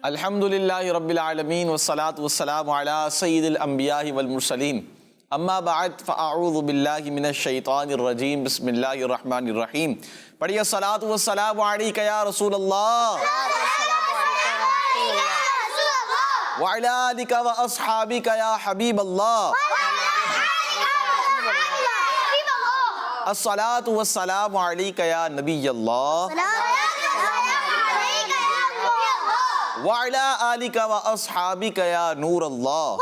الحمدللہ رب العالمین والصلاة والسلام علی سید الانبیاء والمرسلین اما بعد فاعوذ باللہ من الشیطان الرجیم بسم اللہ الرحمن الرحیم. پڑھیے الصلاۃ والسلام علیک یا رسول اللہ وعلی آلک واصحابک یا حبیب اللہ. الصلاۃ والسلام علیک یا نبی اللہ وعلی آلک واصحابک یا نور اللہ.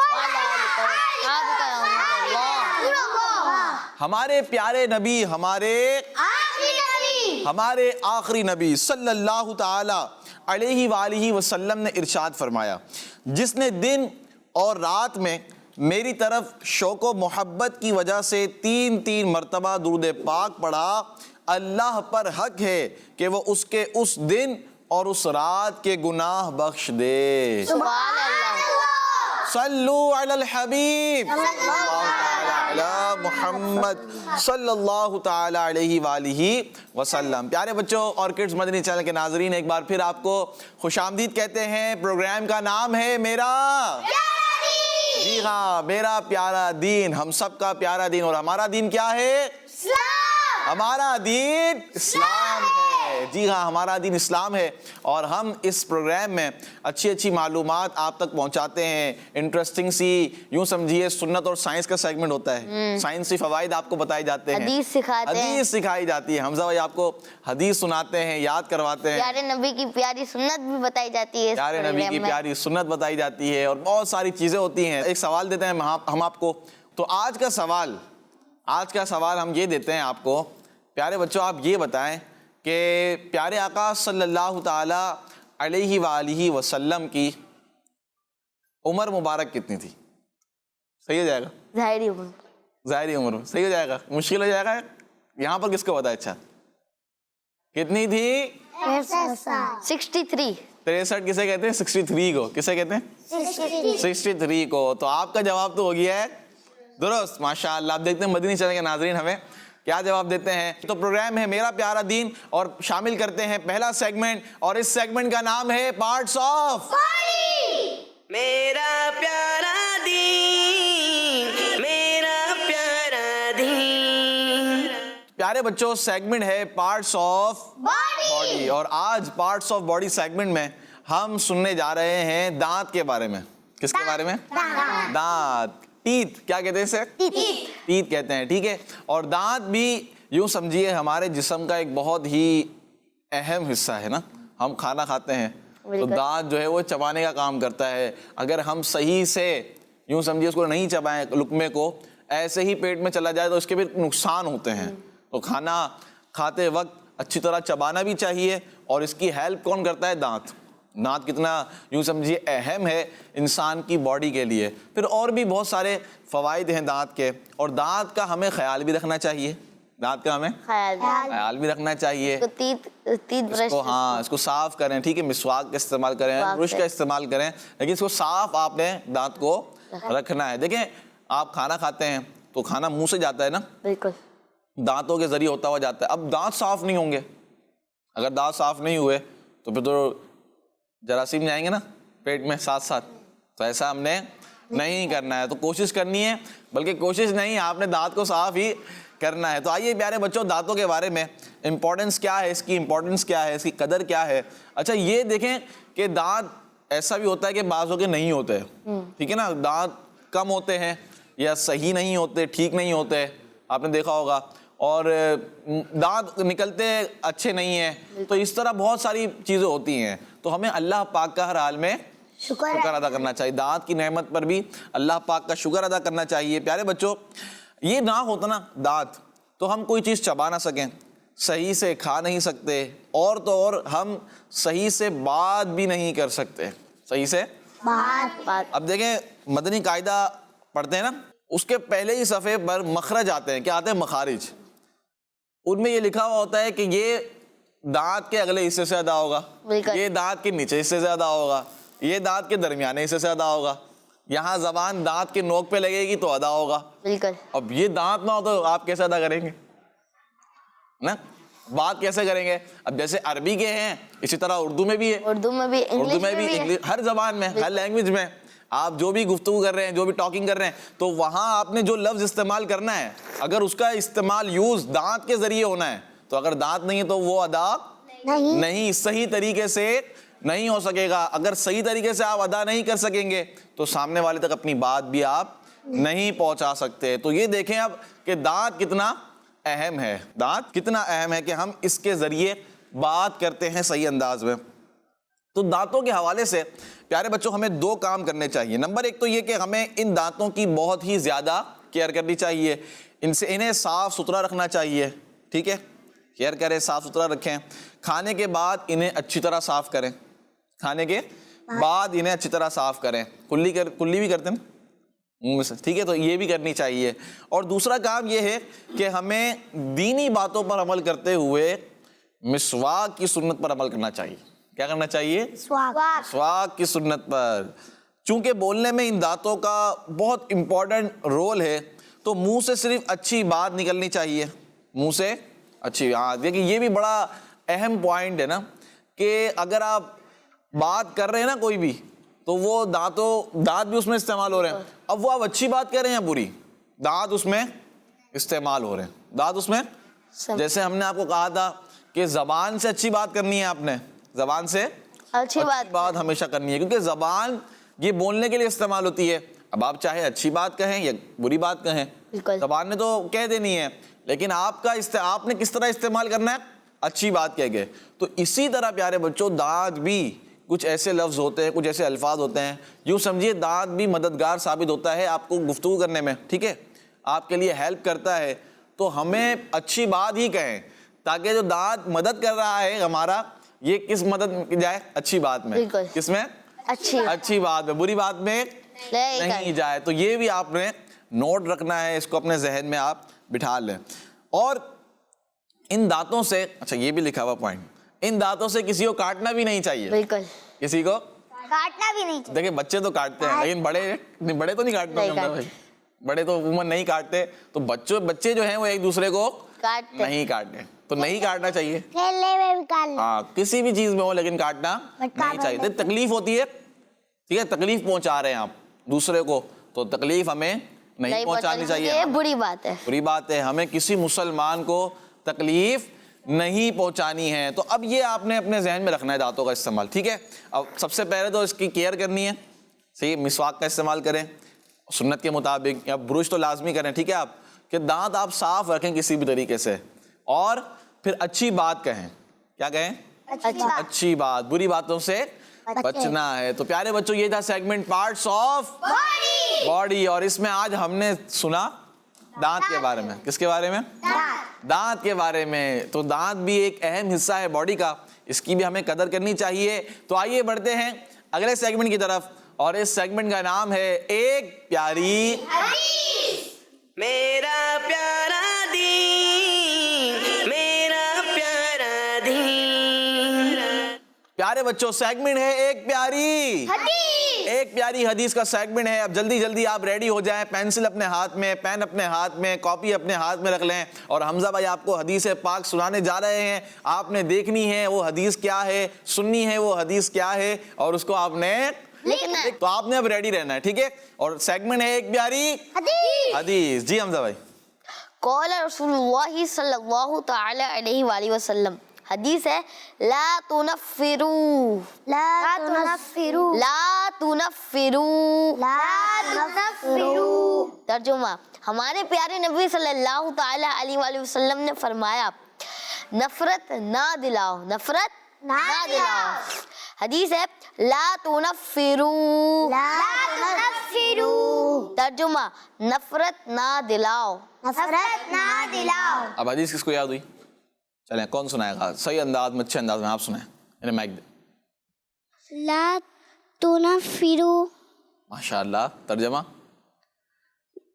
ہمارے پیارے نبی ہمارے آخری نبی صلی اللہ تعالی علیہ وآلہ وسلم نے ارشاد فرمایا، جس نے دن اور رات میں میری طرف شوق و محبت کی وجہ سے تین مرتبہ درود پاک پڑھا، اللہ پر حق ہے کہ وہ اس کے اس دن اور اس رات کے گناہ بخش دے. سبحان اللہ. صلو علی الحبیب صلی اللہ تعالی علی محمد صلی اللہ تعالی علیہ وآلہ وسلم. پیارے بچوں اور کڈز مدنی چینل کے ناظرین، ایک بار پھر آپ کو خوش آمدید کہتے ہیں. پروگرام کا نام ہے میرا جی ہاں میرا پیارا دین، ہم سب کا پیارا دین. اور ہمارا دین کیا ہے؟ اسلام. ہمارا دین اسلام ہے. جی ہاں ہمارا دین اسلام ہے، اور ہم اس پروگرام میں اچھی معلومات آپ تک پہنچاتے ہیں. انٹرسٹنگ سی یوں سمجھیے سنت اور سائنس کا سیگمنٹ ہوتا ہے. سائنسی فوائد آپ کو بتائے جاتے ہیں، حدیث سکھائی جاتی ہے. حمزہ بھائی آپ کو حدیث سناتے ہیں، یاد کرواتے ہیں. پیارے نبی کی پیاری سنت بھی بتائی جاتی ہے، پیارے نبی کی پیاری سنت بتائی جاتی ہے، اور بہت ساری چیزیں ہوتی ہیں. ایک سوال دیتے ہیں ہم آپ کو. تو آج کا سوال ہم یہ دیتے ہیں آپ کو. پیارے بچوں آپ یہ بتائیں کہ پیارے آقا صلی اللہ تعالی علیہ وآلہ وسلم کی عمر مبارک کتنی تھی؟ صحیح ہو جائے گا؟ ظاہری عمر صحیح ہو جائے گا؟ مشکل ہو جائے گا؟ یہاں پر کس کو پتا ہے؟ اچھا کتنی تھی؟ 63. 63 کسے کہتے ہیں؟ 63 کو کسے کہتے ہیں؟ 63 کو. تو آپ کا جواب تو ہو گیا ہے درست، ماشاءاللہ. آپ دیکھتے ہیں مدنی چینل کے ناظرین ہمیں کیا جواب دیتے ہیں. تو پروگرام ہے میرا پیارا دین، اور شامل کرتے ہیں پہلا سیگمنٹ، اور اس سیگمنٹ کا نام ہے پارٹس آف میرا پیارا دین، میرا پیارا دین. پیارے بچوں سیگمنٹ ہے پارٹس آف باڈی، اور آج پارٹس آف باڈی سیگمنٹ میں ہم سننے جا رہے ہیں دانت کے بارے میں. کس کے بارے میں؟ دانت. ٹیتھ کیا کہتے ہیں اسے؟ ٹیتھ کہتے ہیں. ٹھیک ہے. اور دانت بھی یوں سمجھیے ہمارے جسم کا ایک بہت ہی اہم حصہ ہے نا. ہم کھانا کھاتے ہیں تو دانت جو ہے وہ چبانے کا کام کرتا ہے. اگر ہم صحیح سے یوں سمجھیے اس کو نہیں چبائیں، لقمے کو ایسے ہی پیٹ میں چلا جائے تو اس کے بھی نقصان ہوتے ہیں. تو کھانا کھاتے وقت اچھی طرح چبانا بھی چاہیے، اور اس کی ہیلپ کون کرتا ہے؟ دانت. دانت کتنا یوں سمجھیے اہم ہے انسان کی باڈی کے لیے. پھر اور بھی بہت سارے فوائد ہیں دانت کے، اور دانت کا ہمیں خیال بھی رکھنا چاہیے. دانت کا ہمیں خیال بھی رکھنا چاہیے. اس کو صاف کریں. ٹھیک ہے. مسواک کا استعمال کریں، برش کا استعمال کریں، لیکن اس کو صاف آپ نے دانت کو رکھنا ہے. دیکھیں آپ کھانا کھاتے ہیں تو کھانا منہ سے جاتا ہے نا، بالکل دانتوں کے ذریعے ہوتا ہوا جاتا ہے. اب دانت صاف نہیں ہوں گے، اگر دانت صاف نہیں ہوئے تو پھر تو جراثیم جائیں گے نا پیٹ میں ساتھ. تو ایسا ہم نے نہیں کرنا ہے. تو کوشش کرنی ہے، بلکہ کوشش نہیں آپ نے دانت کو صاف ہی کرنا ہے. تو آئیے پیارے بچوں دانتوں کے بارے میں امپورٹنس کیا ہے، اس کی امپورٹنس کیا ہے، اس کی قدر کیا ہے. اچھا یہ دیکھیں کہ دانت ایسا بھی ہوتا ہے کہ بعضوں کے نہیں ہوتے. ٹھیک ہے نا. دانت کم ہوتے ہیں یا صحیح نہیں ہوتے، ٹھیک نہیں ہوتے، آپ نے دیکھا ہوگا. اور دانت نکلتے اچھے نہیں ہیں. تو اس طرح بہت ساری چیزیں ہوتی ہیں. تو ہمیں اللہ پاک کا ہر حال میں شکر ادا کرنا چاہیے. دانت کی نعمت پر بھی اللہ پاک کا شکر ادا کرنا چاہیے. پیارے بچوں یہ نہ ہوتا نا دانت تو ہم کوئی چیز چبا نہ سکیں، صحیح سے کھا نہیں سکتے، اور تو اور ہم صحیح سے بات بھی نہیں کر سکتے. صحیح سے بات. اب دیکھیں مدنی قاعدہ پڑھتے ہیں نا، اس کے پہلے ہی صفحے پر مخرج آتے ہیں. کیا آتے ہیں؟ مخارج. ان میں یہ لکھا ہوا ہوتا ہے کہ یہ دانت کے اگلے حصے سے ادا ہوگا، یہ دانت کے نیچے حصے سے ادا ہوگا، یہ دانت کے درمیانے حصے سے ادا ہوگا، یہاں زبان دانت کے نوک پہ لگے گی تو ادا ہوگا. بالکل. اب یہ دانت نہ ہو تو آپ کیسے ادا کریں گے نا؟ بات کیسے کریں گے؟ اب جیسے عربی کے ہیں اسی طرح اردو میں بھی ہے، اردو میں بھی، اردو میں بھی، ہر زبان میں، ہر لینگویج میں آپ جو بھی گفتگو کر رہے ہیں، جو بھی ٹاکنگ کر رہے ہیں، تو وہاں آپ نے جو لفظ استعمال کرنا ہے، اگر اس کا استعمال یوز دانت کے ذریعے ہونا ہے، تو اگر دانت نہیں ہے تو وہ ادا نہیں، صحیح طریقے سے نہیں ہو سکے گا۔ اگر صحیح طریقے سے آپ ادا نہیں کر سکیں گے تو سامنے والے تک اپنی بات بھی آپ نہیں پہنچا سکتے۔ تو یہ دیکھیں اب کہ دانت کتنا اہم ہے، دانت کتنا اہم ہے کہ ہم اس کے ذریعے بات کرتے ہیں صحیح انداز میں۔ تو دانتوں کے حوالے سے پیارے بچوں ہمیں دو کام کرنے چاہیے۔ نمبر ایک تو یہ کہ ہمیں ان دانتوں کی بہت ہی زیادہ کیئر کرنی چاہیے، انہیں صاف ستھرا رکھنا چاہیے، ٹھیک ہے، کیئر کریں، صاف ستھرا رکھیں۔ کھانے کے بعد انہیں اچھی طرح صاف کریں، کھانے کے بعد انہیں اچھی طرح صاف کریں، کلی بھی کرتے ہیں منہ سے، ٹھیک ہے، تو یہ بھی کرنی چاہیے۔ اور دوسرا کام یہ ہے کہ ہمیں دینی باتوں پر عمل کرتے ہوئے مسواک کی سنت پر عمل کرنا چاہیے۔ کیا کرنا چاہیے؟ مسواک کی سنت پر۔ چونکہ بولنے میں ان دانتوں کا بہت امپورٹنٹ رول ہے، تو منہ سے صرف اچھی بات نکلنی چاہیے، منہ سے اچھی، ہاں دیکھیں یہ بھی بڑا اہم پوائنٹ ہے نا، کہ اگر آپ بات کر رہے ہیں نا کوئی بھی، تو وہ دانت بھی اس میں استعمال ہو رہے ہیں۔ اب وہ آپ اچھی بات کر رہے ہیں بری، دانت اس میں استعمال ہو رہے ہیں، دانت اس میں، جیسے ہم نے آپ کو کہا تھا کہ زبان سے اچھی بات کرنی ہے، آپ نے زبان سے اچھی بات ہمیشہ کرنی ہے، کیونکہ زبان یہ بولنے کے لیے استعمال ہوتی ہے۔ اب آپ چاہے اچھی بات کہیں یا بری بات کہیں، زبان نے تو کہہ دینی ہے، لیکن آپ نے کس طرح استعمال کرنا ہے؟ اچھی بات کہہ گئے۔ تو اسی طرح پیارے بچوں دانت بھی کچھ ایسے لفظ ہوتے ہیں، کچھ ایسے الفاظ ہوتے ہیں، یوں سمجھیے دانت بھی مددگار ثابت ہوتا ہے آپ کو گفتگو کرنے میں، ٹھیک ہے، آپ کے لیے ہیلپ کرتا ہے۔ تو ہمیں اچھی بات ہی کہیں، تاکہ جو دانت مدد کر رہا ہے ہمارا، یہ کس مدد جائے؟ اچھی بات میں، کس میں؟ اچھی بات میں، بری بات میں نہیں جائے۔ تو یہ بھی آپ نے نوٹ رکھنا ہے، اس کو اپنے ذہن میں آپ بٹھا لیں۔ اور ان دانتوں سے، اچھا یہ بھی لکھا ہوا پوائنٹ، ان دانتوں سے کسی کو کاٹنا بھی نہیں چاہیے، بالکل کسی کو کاٹنا بھی نہیں چاہیے۔ دیکھیں بچے تو کاٹتے ہیں، لیکن بڑے تو نہیں کاٹتے ہیں، بڑے تو عموماً نہیں کاٹتے، تو بچے جو ہیں وہ ایک دوسرے کو نہیں کاٹتے، تو نہیں کاٹنا چاہیے، کھیلنے میں بھی کاٹ ہاں کسی بھی چیز میں ہو، لیکن کاٹنا نہیں چاہیے۔ تکلیف ہوتی ہے، ٹھیک ہے، تکلیف پہنچا رہے ہیں آپ دوسرے کو، تو تکلیف ہمیں نہیں پہنچانی چاہیے، یہ بری بات ہے، بری بات ہے، ہمیں کسی مسلمان کو تکلیف نہیں پہنچانی ہے۔ تو اب یہ آپ نے اپنے ذہن میں رکھنا ہے دانتوں کا استعمال، ٹھیک ہے۔ اب سب سے پہلے تو اس کی کیئر کرنی ہے، صحیح، مسواک کا استعمال کریں سنت کے مطابق، یا برش تو لازمی کریں، ٹھیک ہے، آپ کہ دانت آپ صاف رکھیں کسی بھی طریقے سے، اور پھر اچھی بات کہیں، کیا کہیں؟ اچھی بات، بری باتوں سے بچنا ہے۔ تو پیارے بچوں یہ تھا سیگمنٹ پارٹس آف باڈی، اور اس میں آج ہم نے سنا دانت کے بارے میں، کس کے بارے میں؟ دانت کے بارے میں۔ تو دانت بھی ایک اہم حصہ ہے باڈی کا، اس کی بھی ہمیں قدر کرنی چاہیے۔ تو آئیے بڑھتے ہیں اگلے سیگمنٹ کی طرف، اور اس سیگمنٹ کا نام ہے ایک پیاری حدیث۔ میرا پیارا دین، میرا پیارا دین۔ پیارے بچوں سیگمنٹ ہے ایک پیاری حدیث کا سیگمنٹ ہے۔ اب جلدی جلدی آپ ریڈی ہو جائیں، پینسل اپنے ہاتھ میں، پین اپنے ہاتھ میں، کاپی اپنے ہاتھ میں رکھ لیں، اور حمزہ بھائی آپ کو حدیث پاک سنانے جا رہے ہیں۔ آپ نے دیکھنی ہے وہ حدیث کیا ہے، سننی ہے وہ حدیث کیا ہے، اور اس کو آپ نے لکھنا ہے۔ تو آپ نے اب ریڈی رہنا ہے، ٹھیک ہے۔ اور سیگمنٹ ہے ایک پیاری حدیث۔ جی حمزہ بھائی۔ قال رسول اللہ صلی اللہ تعالی علیہ وآلہ وسلم، حدیث ہے، لا تنفروا لا تنفروا لا تنفروا لا تنفروا۔ ترجمہ، ہمارے پیارے نبی صلی اللہ تعالی علیہ وآلہ وسلم نے فرمایا، نفرت نہ دلاؤ، نفرت نہ دلاؤ۔ حدیث ہے، لا تنفروا لا تنفروا۔ ترجمہ، نفرت نہ دلاؤ، نفرت نہ دلاؤ۔ اب حدیث کس کو یاد ہوئی؟ چلیں کون سنائے گا صحیح انداز میں، اچھے انداز میں آپ سنائیں، انہیں مائک دیں۔ لا تنفروا، ماشاء اللہ۔ ترجمہ،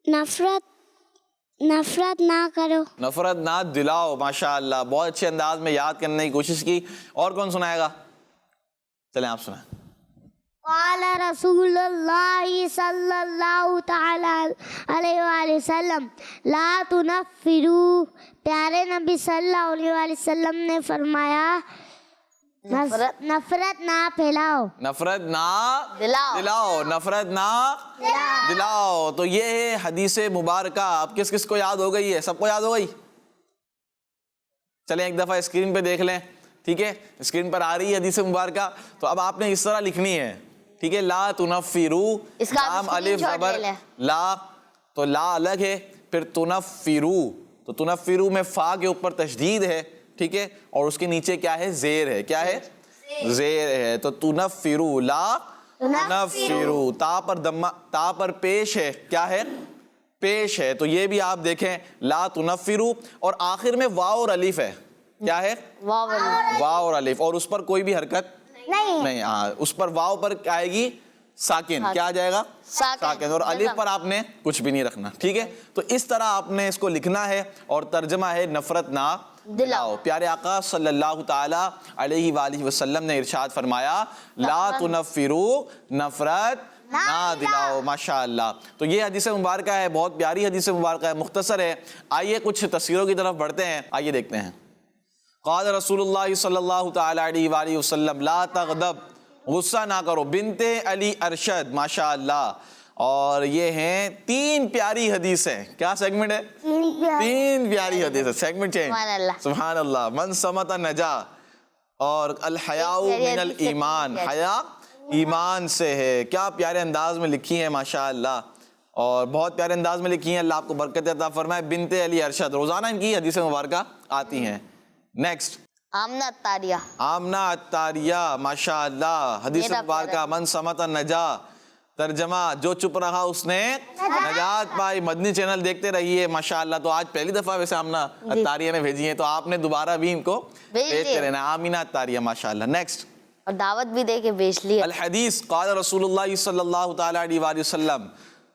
نفرت نہ کرو، نفرت نہ دلاؤ۔ ماشاء اللہ، بہت اچھے انداز میں یاد کرنے کی کوشش کی۔ اور کون سنائے گا؟ چلیں آپ سنائیں۔ قال قال رسول اللہ صلی اللہ تعالی علیہ وآلہ وسلم لا تنفروا، پیارے نبی صلی اللہ علیہ وآلہ وسلم نے فرمایا نفرت نہ پھیلاؤ، نفرت نہ دلاؤ، دلاؤ، نفرت نہ دلاؤ. تو یہ ہے حدیث مبارکہ. اب کس کس کو یاد ہو گئی ہے؟ سب کو یاد ہو گئی؟ چلیں ایک دفعہ اسکرین پہ دیکھ لیں. ٹھیک ہے، اسکرین پر آ رہی ہے حدیث مبارکہ. تو اب آپ نے اس طرح لکھنی ہے. ٹھیک ہے، لا تنفروا، اس کا لام آپ الف screenshot زبر لے لیں. لا، تو لا الگ ہے، پھر تنفروا، تو تنفروا میں فا کے اوپر تشدید ہے. ٹھیک ہے، اور اس کے نیچے کیا ہے؟ زیر ہے. کیا ہے؟ زیر ہے. تو تنفروا، لا تنفروا، تا پر دمہ، تا پر پیش ہے. کیا ہے؟ پیش ہے. تو یہ بھی آپ دیکھیں، لا تنفروا، اور آخر میں واو اور الف ہے. کیا ہے؟ واو والف. واو اور الف، اور اس پر کوئی بھی حرکت نہیں. ہاں، اس پر واو پر کیا آئے گی؟ ساکن. کیا آ جائے گا؟ ساکن. اور الف پر آپ نے کچھ بھی نہیں رکھنا. ٹھیک ہے، تو اس طرح آپ نے اس کو لکھنا ہے. اور ترجمہ ہے نفرت نہ دلاؤ. پیارے آقا صلی اللہ تعالی علیہ وآلہ وسلم نے ارشاد فرمایا لا تنفروا، نفرت نہ دلاؤ. ماشاءاللہ. تو یہ حدیث مبارکہ ہے، بہت پیاری حدیث مبارکہ ہے، مختصر ہے. آئیے کچھ تصویروں کی طرف بڑھتے ہیں. آئیے دیکھتے ہیں. قال رسول اللہ صلی اللہ تعالی علیہ وآلہ وسلم لا تغضب، غصہ نہ کرو. بنت علی ارشد، ماشاءاللہ. اور یہ ہیں 3 پیاری حدیث ہیں. کیا سیگمنٹ ہے؟ 3 پیاری حدیث ہے. Segment change. سبحان اللہ. سبحان اللہ. من صمت نجا، اور الحیاء من الایمان، حیا ایمان سے ہے. کیا پیارے انداز میں لکھی ہیں ماشاءاللہ، اور بہت پیارے انداز میں لکھی ہیں. اللہ آپ کو برکت عطا فرمائے. بنت علی ارشد، روزانہ ان کی حدیث مبارکہ آتی ہیں. نیکسٹ، آمنہ عطاریہ. آمنہ عطاریہ، ماشاءاللہ. حدیث مبارکہ من صمت نجا. ترجمہ جو چپ رہا اس نے نجات پائی. مدنی چینل دیکھتے رہیے ماشاءاللہ. تو آج پہلی دفعہ ویسے آمنہ عطاریہ نے بھیجی ہیں، تو آپ نے دوبارہ بھی ان کو بھیجتے رہنا. آمنہ عطاریہ، ماشاءاللہ. نیکسٹ، اور دعوت بھی دے کے بھیج لی. الحدیث قال رسول اللہ صلی اللہ تعالی علیہ وآلہ وسلم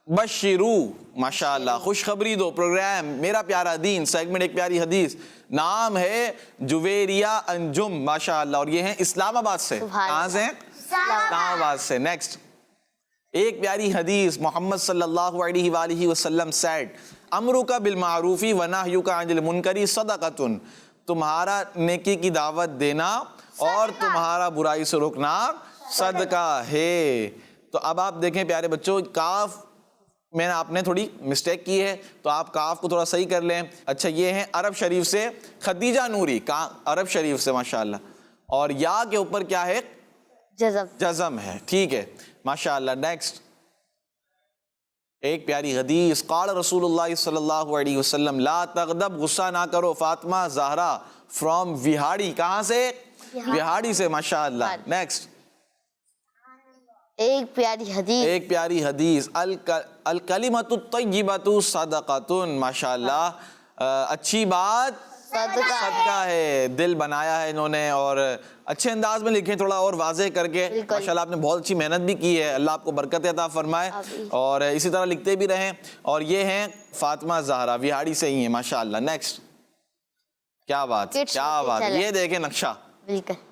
بشرو، ماشاءاللہ، خوشخبری دو. پروگرام میرا پیارا دین، سیگمنٹ ایک پیاری حدیث. نام ہے جویریہ انجم، ماشاءاللہ، اور یہ ہیں اسلام آباد سے. کہاں سے ہیں؟ اسلام آباد سے. نیکسٹ، ایک پیاری حدیث. محمد صلی اللہ علیہ وآلہ وسلم سیڈ امرک بالمعروف ونہیک عن المنکر صدقۃ، تمہارا نیکی کی دعوت دینا اور تمہارا برائی سے روکنا صدقہ ہے. تو اب آپ دیکھیں پیارے بچوں، کاف میں نے آپ نے تھوڑی مسٹیک کی ہے، تو آپ کاف کو تھوڑا صحیح کر لیں. اچھا، یہ ہیں عرب شریف سے خدیجہ نوری، عرب شریف سے ماشاءاللہ. اور یا کے اوپر کیا ہے؟ جزم ہے. ٹھیک ہے، ماشاءاللہ. نیکسٹ، ایک پیاری حدیث. قال رسول اللہ صلی اللہ علیہ وسلم لا تغضب، غصہ نہ کرو. فاطمہ زہرا فرام وہاڑی. کہاں سے؟ وہاڑی سے، ماشاءاللہ. نیکسٹ، ایک پیاری حدیث. ایک پیاری حدیث. الکلمۃ الطیبۃ صدقۃ، ماشاءاللہ. اچھی بات صدقہ ہے. دل بنایا ہے انہوں نے، اور اچھے انداز میں لکھیں، تھوڑا اور واضح کر کے. ماشاءاللہ آپ نے بہت اچھی محنت بھی کی ہے. اللہ آپ کو برکت عطا فرمائے، اور اسی طرح لکھتے بھی رہیں. اور یہ ہیں فاطمہ زہرا، وہاڑی سے ہی ہیں، ماشاءاللہ. نیکسٹ، کیا بات، کیا بات. یہ دیکھیں نقشہ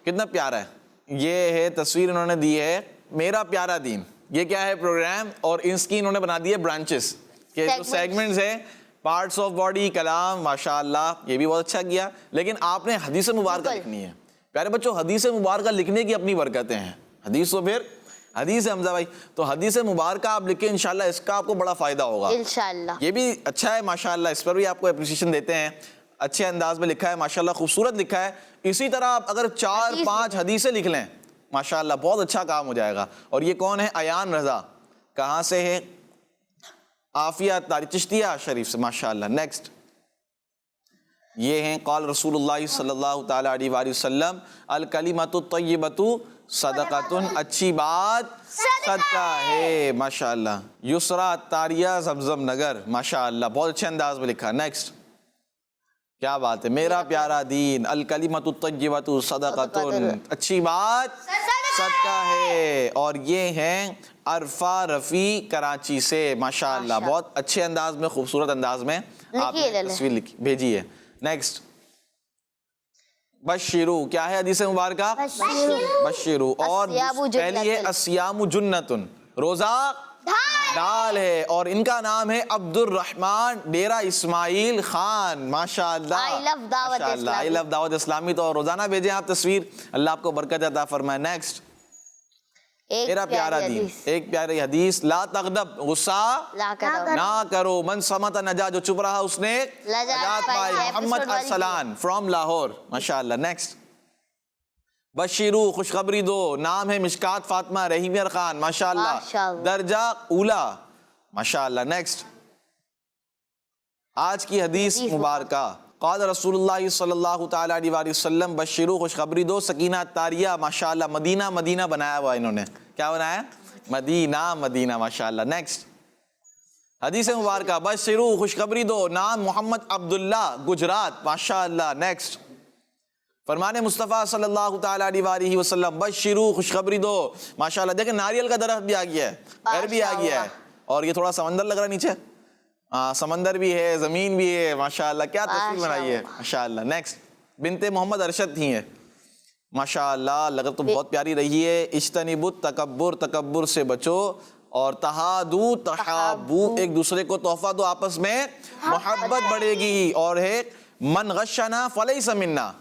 کتنا پیارا ہے. یہ ہے تصویر انہوں نے دی ہے میرا پیارا دین. یہ کیا ہے؟ پروگرام. اور اس کی انہوں نے بنا دی ہے برانچز کے جو سیگمنٹس ہیں، پارٹس آف باڈی، کلام، ماشاءاللہ. یہ بھی بہت اچھا کیا. لیکن آپ نے حدیث مبارکہ لکھنی ہے پیارے بچوں. حدیث مبارکہ لکھنے کی اپنی برکتیں ہیں. حدیث تو پھر حدیث ہے حمزہ بھائی. تو حدیث مبارکہ آپ لکھیں، انشاءاللہ اس کا آپ کو بڑا فائدہ ہوگا انشاءاللہ. یہ بھی اچھا ہے ماشاءاللہ. اس پر بھی آپ کو اپریشیشن دیتے ہیں. اچھے انداز میں لکھا ہے ماشاءاللہ، خوبصورت لکھا ہے. اسی طرح آپ اگر 4-5 حدیثیں لکھ لیں ماشاءاللہ، بہت اچھا کام ہو جائے گا. اور یہ کون ہے؟ ایان رضا. کہاں سے ہے؟ عافیہ چشتیہ شریف سے، ماشاءاللہ. نیکسٹ، یہ ہیں قال رسول اللہ صلی اللہ تعالی علیہ وآلہ وسلم الکلمۃ الطیبۃ صدقۃ، اچھی بات صدقہ ہے، ماشاءاللہ. یسرا عطاریہ، زمزم نگر، ماشاءاللہ، بہت اچھے انداز میں لکھا. نیکسٹ، کیا بات ہے؟ میرا پیارا دین الکلمۃ الطیبۃ صدقۃ، اچھی بات صدقہ ہے. اور یہ ہیں عرفہ رفیع کراچی سے، ماشاءاللہ، بہت اچھے انداز میں، خوبصورت انداز میں آپ نے تصویر لکھی بھیجی ہے. نیکسٹ، بشرو کیا ہے حدیث مبارکہ؟ بشرو. اور الصیام پہلی ہے جنۃ. الصیام جنتن، روزہ ڈھال ہے. اور ان کا نام ہے عبد الرحمن ڈیرہ اسماعیل خان. ماشاء اللہ، I love دعوت اسلامی. آئی لو دعوت اسلامی. تو روزانہ بھیجیں آپ تصویر، اللہ آپ کو برکت عطا فرمائے. نیکسٹ میرا پیارا دین، ایک پیاری حدیث، لا تغضب غصہ نہ کرو، من صمت نجا، جو چپ رہا اس نے نجات پائی. محمد ارسلان فرام لاہور. ماشاءاللہ. نیکسٹ بشیرو خوشخبری دو، نام ہے مشکات فاطمہ رحیم خان. ماشاءاللہ. درجہ اولا. ماشاءاللہ. نیکسٹ آج کی حدیث مبارکہ، قال رسول اللہ صلی اللہ تعالیٰ علیہ وآلہ وسلم بشیرو خوشخبری دو، سکینہ تاریہ. ماشاءاللہ. مدینہ مدینہ بنایا ہوا انہوں نے، کیا بنایا؟ مدینہ مدینہ. ماشاءاللہ. نیکسٹ حدیث مبارکہ، بشیرو خوشخبری دو، نام محمد عبداللہ گجرات. ماشاءاللہ. نیکسٹ فرمان مصطفیٰ صلی اللہ تعالیٰ علیہ وآلہ وسلم بشیرو خوشخبری دو. ماشاءاللہ. دیکھیں ناریل کا درخت بھی آ گیا ہے، گھر بھی آ گیا ہے، اور یہ تھوڑا سمندر لگ رہا ہے نیچے. سمندر بھی ہے، زمین بھی ہے. ماشاءاللہ. کیا تصویر بنائی ہے. ماشاءاللہ. نیکسٹ بنت محمد ارشد تھی ہیں. ماشاءاللہ. لغت تو بہت پیاری رہی ہے. اجتنبوا التکبر، تکبر سے بچو، اور تہادو تحابو، ایک دوسرے کو تحفہ دو، آپس میں محبت بڑھے گی. اور ہے من غشنا فلیس منا،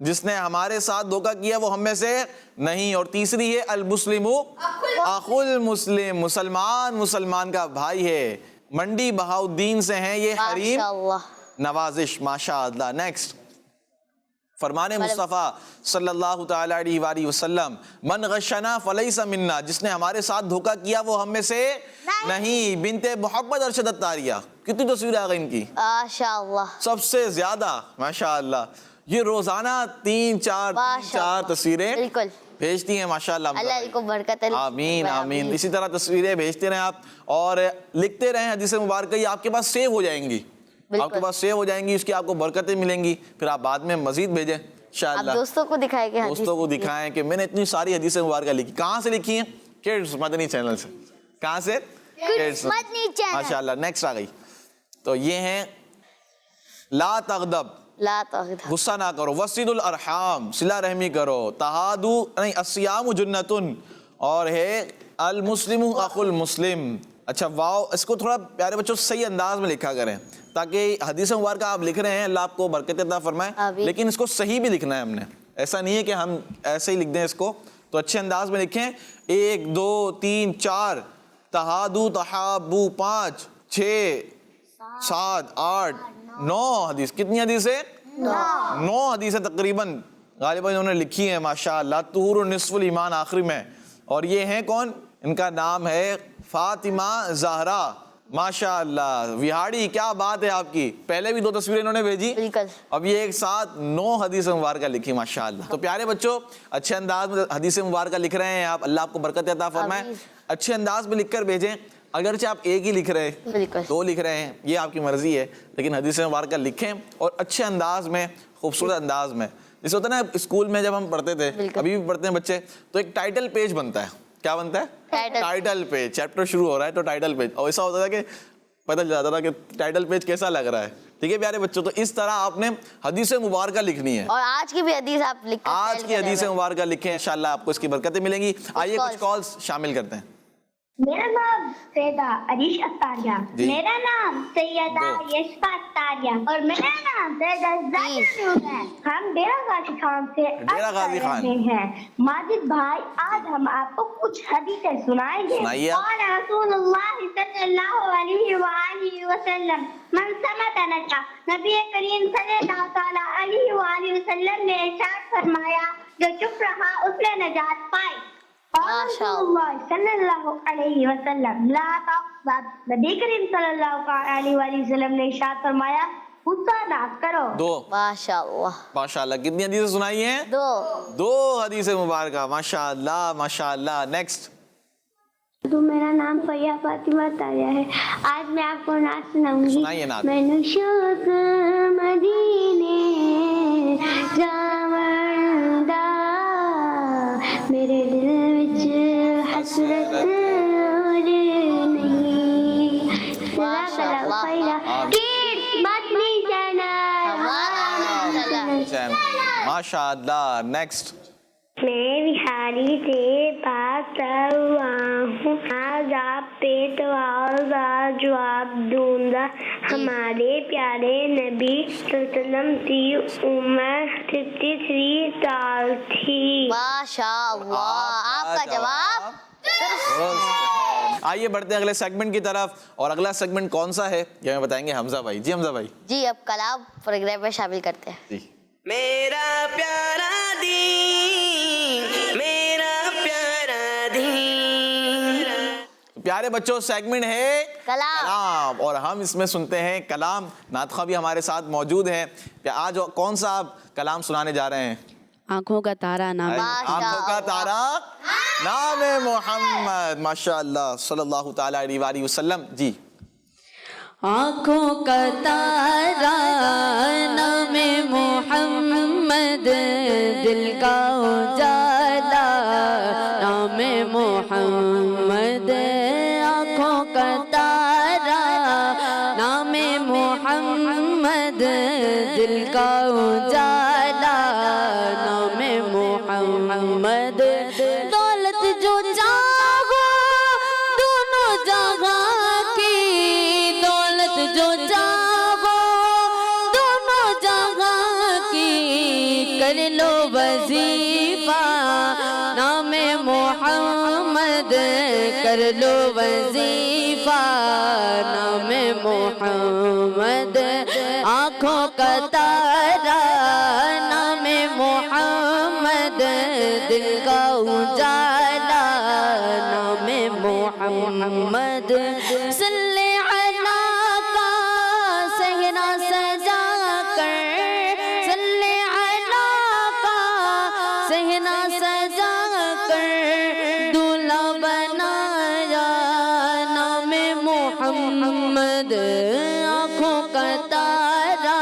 جس نے ہمارے ساتھ دھوکہ کیا وہ ہم میں سے نہیں. اور تیسری ہے المسلم اخو المسلم، مسلمان مسلمان کا بھائی ہے. منڈی بہاؤدین سے ہیں یہ حریم نوازش. ماشاءاللہ. نیکسٹ فرمان مصطفیٰ صلی اللہ تعالیٰ علیہ وآلہ وسلم من غشنا فلیس منا، جس نے ہمارے ساتھ دھوکہ کیا وہ ہم میں سے نہیں. بنت محمد ارشد الطاریہ. کتنی تصویر آ گئی ان کی، ماشاءاللہ. سب سے زیادہ. ماشاءاللہ. یہ روزانہ تین چار تصویریں بھیجتی ہیں. ماشاءاللہ. اللہ ان کو برکت عطا. آمین آمین. اسی طرح تصویریں بھیجتے رہیں آپ، اور لکھتے رہیں حدیث مبارکہ. یہ آپ کے پاس سیو ہو جائیں گی، آپ کے پاس سیو ہو جائیں گی، اس کی آپ کو برکتیں ملیں گی. پھر آپ بعد میں مزید بھیجیں انشاءاللہ. دوستوں کو دکھائیں گے، دوستوں کو دکھائیں کہ میں نے اتنی ساری حدیث مبارکہ لکھی. کہاں سے لکھی ہیں؟ کڈز مدنی چینل سے. کہاں سے؟ کڈز مدنی چینل. ماشاءاللہ. نیکسٹ آ گئی. تو یہ ہیں لا تغضب، لا تغضب، غصہ نہ کرو. وصل الارحام، صلہ رحمی کرو. تہادو نہیں، الصیام جنتن، اور ہے المسلم اخو المسلم. اچھا واو، اس کو تھوڑا پیارے بچوں صحیح انداز میں لکھا کریں، تاکہ حدیث مبارکہ آپ لکھ رہے ہیں، اللہ آپ کو برکت عطا فرمائے، لیکن اس کو صحیح بھی لکھنا ہے ہم نے. ایسا نہیں ہے کہ ہم ایسے ہی لکھ دیں اس کو. تو اچھے انداز میں لکھیں. 1 2 3 4 تہادو تحابو 5 6 7 8 9 حدیث. کتنی حدیث ہے؟ 9 حدیثیں تقریباً غالباً انہوں نے لکھی ہیں. ماشاءاللہ. طہور نصف الایمان آخری میں. اور یہ ہیں کون؟ ان کا نام ہے فاطمہ زہرا. ماشاءاللہ. وہاڑی. کیا بات ہے آپ کی. پہلے بھی 2 تصویریں انہوں نے بھیجی، اب یہ ایک ساتھ 9 حدیث مبارکہ لکھی. ماشاءاللہ. تو پیارے بچوں اچھے انداز میں حدیث مبارکہ لکھ رہے ہیں آپ، اللہ آپ کو برکت عطا فرمائے. اچھے انداز میں لکھ کر بھیجیں. اگرچہ آپ ایک ہی لکھ رہے ہیں، 2 لکھ رہے ہیں، یہ آپ کی مرضی ہے، لیکن حدیث مبارکہ لکھیں اور اچھے انداز میں، خوبصورت انداز میں. جیسے ہوتا ہے نا اسکول میں جب ہم پڑھتے تھے، ابھی بھی پڑھتے ہیں بچے، تو ایک ٹائٹل پیج بنتا ہے. کیا بنتا ہے؟ Title page. چیپٹر شروع ہو رہا ہے تو ٹائٹل پیج. اور ایسا ہوتا تھا کہ پتہ چل جاتا تھا کہ ٹائٹل پیج کیسا لگ رہا ہے. ٹھیک ہے پیارے بچوں. تو اس طرح آپ نے حدیث مبارکہ لکھنی ہے. اور آج کی بھی حدیث آپ لکھیں، آج کی حدیث مبارکہ لکھیں، انشاءاللہ آپ کو اس کی برکتیں ملیں گی. آئیے کچھ کالز شامل کرتے ہیں. میرا نام سیدہ عریش اختاریہ، میرا نام سیدہ یشفا اختاریہ، اور میرا نام سیدہ زاہدہ نور ہے. ہم ڈیرہ غازی خان سے ڈیرہ غازی خان ہیں. ماجد بھائی آج ہم آپ کو کچھ حدیثیں سنائیں گے. قال رسول اللہ صلی اللہ علیہ وآلہ وسلم من صمت نجا. نبی کریم صلی اللہ تعالیٰ علیہ وآلہ وسلم نے ارشاد فرمایا جو چپ رہا اس نے نجات پائی. رسول اللہ صلی اللہ علیہ وسلم لا تغضب. نبی کریم صلی اللہ علیہ وآلہ وسلم نے ارشاد فرمایا غصہ نہ کرو. 2 ماشاءاللہ. ماشاءاللہ. کتنی حدیثیں سنائی ہیں؟ 2 حدیث مبارکہ. ماشاءاللہ ماشاءاللہ. نیکسٹ. تو میرا نام فیا فاطمہ تاریہ ہے. آج میں آپ کو نعت سناؤں گی. سنائیے نعت. میں نے شوق مدینے جاوندا، میرے دل وچ حسرت اور نہیں. ماشاء اللہ. نیکسٹ. میں بہاری سے بات کر رہا ہوں. آج آپ پہ سوال کا جواب دوں گا. ہمارے پیارے نبی صلی اللہ علیہ وسلم کی عمر 53 سال تھی. ماشاء اللہ. آپ کا جواب آئیے بڑھتے ہیں اگلے سیگمنٹ کی طرف. اور اگلا سیگمنٹ کون سا ہے یہ ہمیں بتائیں گے حمزہ بھائی. جی حمزہ بھائی. جی اب کلام پروگرام میں شامل کرتے ہیں. جی. میرا پیارا دین، میرا پیارا دین. پیارے بچوں سیگمنٹ ہے کلام. اور ہم اس میں سنتے ہیں کلام. نعت خواں بھی ہمارے ساتھ موجود ہیں. آج کون سا آپ کلام سنانے جا رہے ہیں؟ آنکھوں کا تارا نام. آنکھوں کا تارا نام محمد. ماشاء اللہ صلی اللہ تعالیٰ علیہ وآلہ وسلم. جی. آنکھوں کا تارا نام محمد، دل کا اجالا نام محمد. آنکھوں کا تارا نام محمد، دل کا اجالا نام محمد. دولت جو چاہو دونوں جہاں کی، دولت جو چاہو دونوں جہاں کی، کر لو وظیفہ نام محمد، کر لو وظیفہ نام محمد. آنکھوں کا تارا نام محمد، دل کا اجالا نام محمد. صلی علی کا صحرا سجا کر، صلی علی کا صحرا سجا کر، دلہا بنایا نام محمد. آنکھوں کا تارا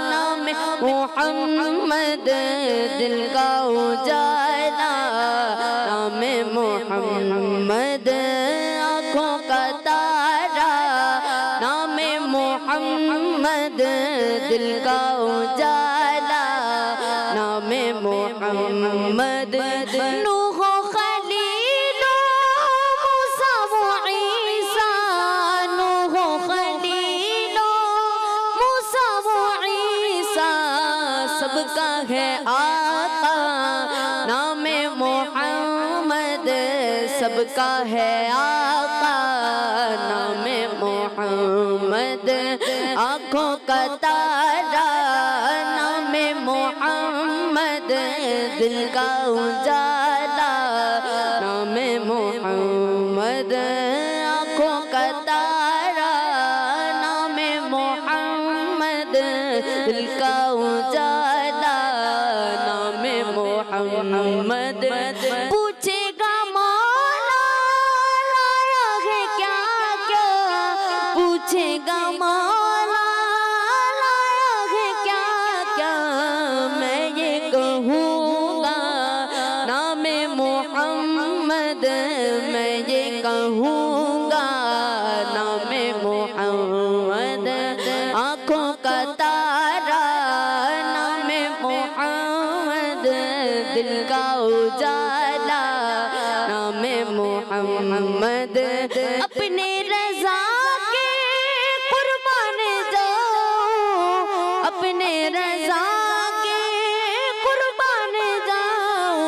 نام محمد، دل کا اجالا نام محمد. آنکھوں کا تارا نام محمد، دل کا اجالا نام محمد. نوح و خلیل و موسیٰ و عیسیٰ، نوح و خلیل و موسیٰ و عیسیٰ، سب کا ہے آقا نام محمد، سب کا ہے آقا نام محمد. آنکھوں کا تارا نام محمد، دل کا اجالا نام محمد. آنکھوں کا تارا نام محمد، دل کا اجالا نام محمد. پوچھے گا مولا لایا ہے کیا کیا، پوچھے گا مولا لایا ہے کیا کیا، میں یہ کہوں گا نام محمد، میں یہ کہوں گا نام محمد. آنکھوں کا تارا نام محمد، دل کا اجالا نام محمد. اپنے رضا کے قربان جاؤ، اپنے رضا کے قربان جاؤ،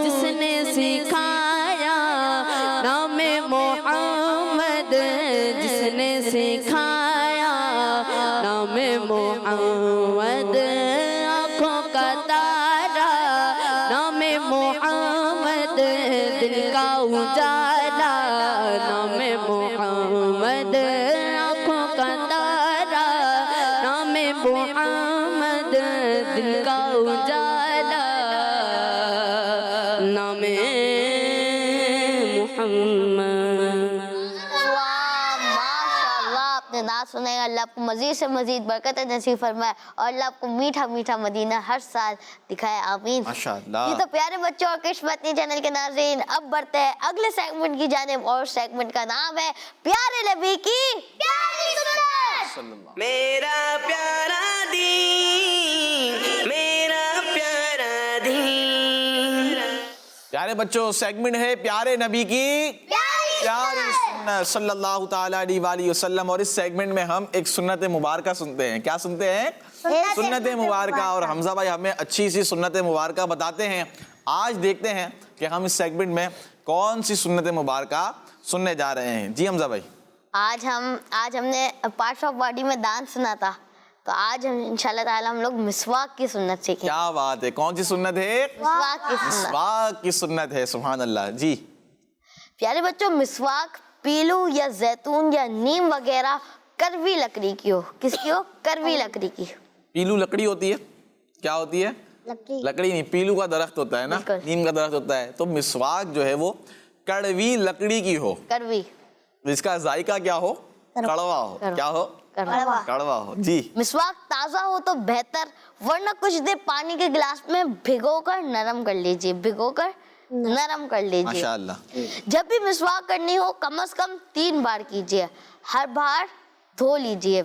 جس نے سکھایا نام محمد، جس نے سکھایا نام محمد. آنکھوں کا تارا نام محمد، دل کا اجالا نام محمد. آنکھوں کا تارا نام محمد، دل کا اجالا نام محمد. ماشاء اللہ. آپ نے نعت سنائے. اللہ آپ کو مزید سے مزید برکت نصیب فرمائے اور اللہ آپ کو میٹھا میٹھا مدینہ ہر سال دکھائے. آمین. ماشاء اللہ. یہ تو پیارے بچوں اور کشمت چینل کے ناظرین اب بڑھتے ہیں اگلے سیگمنٹ کی جانب اور سیگمنٹ کا نام ہے پیارے نبی کی پیاری سنت. میرا پیارا دین، میرا بچوں سیگمنٹ ہے پیارے نبی کی پیاری سنت صلی اللہ تعالیٰ علیہ وآلہ وسلم، اور اس سیگمنٹ میں ہم ایک سنت مبارکہ سنتے ہیں. کیا سنتے ہیں؟ سنت مبارکہ. اور حمزہ بھائی ہمیں اچھی سی سنت مبارکہ بتاتے ہیں. آج دیکھتے ہیں کہ ہم اس سیگمنٹ میں کون سی سنت مبارکہ سننے جا رہے ہیں. جی حمزہ بھائی. آج ہم نے پارٹس آف باڈی میں دانت سنا تھا، تو آج ہم انشاءاللہ تعالی ہم لوگ مسواک کی سنت سیکھیں. کیا بات ہے. کون سی سنت ہے؟ مسواک کی سنت. مسواک کی سنت ہے. سبحان اللہ. جی پیارے بچوں، مسواک پیلو یا زیتون یا نیم وغیرہ کروی لکڑی کی ہو. کس کی ہو؟ کروی لکڑی کی. پیلو لکڑی ہوتی ہے. کیا ہوتی ہے؟ لکڑی نہیں، پیلو کا درخت ہوتا ہے نا، نیم کا درخت ہوتا ہے. تو مسواک جو ہے وہ کڑوی لکڑی کی ہو، کروی، جس کا ذائقہ کیا ہو؟ کڑوا ہو. کیا ہو؟ کڑوا ہو. جی مسواک تازہ ہو تو بہتر، ورنہ کچھ دیر پانی کے گلاس میں بھگو کر نرم کر لیجئے. ماشاءاللہ. جب بھی مسواک کرنی ہو کم از کم 3 بار کیجئے، ہر بار دھو لیجئے.